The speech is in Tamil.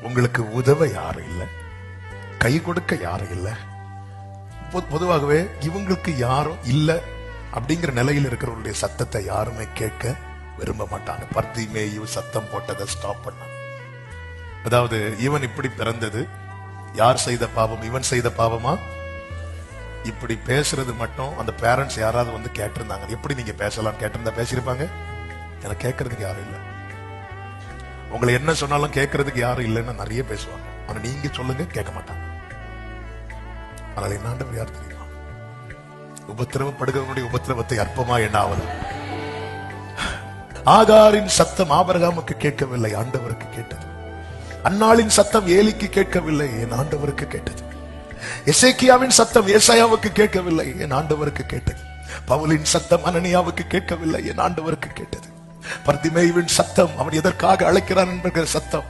உங்களுக்கு உதவ யாரும் இல்லை, கை கொடுக்க யாரும் இல்லை. பொதுவாகவே இவங்களுக்கு யாரும் இல்லை அப்படிங்கிற நிலையில் இருக்கிறவருடைய சத்தத்தை யாருமே கேட்க விரும்ப மாட்டாங்க. பர்திமேயு சத்தம் போட்டதை ஸ்டாப் பண்ண. அதாவது இவன் இப்படி பிறந்தது யார் செய்த பாவம்? இவன் செய்த பாவமா? இப்படி பேசுறது மட்டும் அந்த பேரண்ட்ஸ் யாராவது வந்து கேட்டிருந்தாங்க, எப்படி நீங்க பேசலாம் கேட்டிருந்தா பேசியிருப்பாங்க. எனக்கு கேட்கறதுக்கு யாரும் இல்லை. உங்களை என்ன சொன்னாலும் கேட்கறதுக்கு யாரும் இல்லைன்னு நிறைய பேசுவாங்க. ஆனா நீங்க சொல்லுங்க, கேட்க மாட்டாங்க. ஆனால் என்ன ஆண்டவர் யார் தெரியுமா? உபத்திரவப்படுகிறவனுடைய உபத்திரவத்தை அற்பமா எண்ணாவது. ஆகாரின் சத்தம் ஆபிரகாமுக்கு கேட்கவில்லை, ஆண்டவருக்கு கேட்டது. அன்னாளின் சத்தம் ஏலிக்கு கேட்கவில்லை, என் ஆண்டவருக்கு கேட்டது. எசேக்கியாவின் சத்தம் ஏசாயாவுக்கு கேட்கவில்லை, என் ஆண்டவருக்கு கேட்டது. பவுலின் சத்தம் அனனியாவுக்கு கேட்கவில்லை, என் ஆண்டவருக்கு கேட்டது. பர்திமேயுவின் சத்தம் அவன் எதற்காக அழைக்கிறான் என்கிற சத்தம்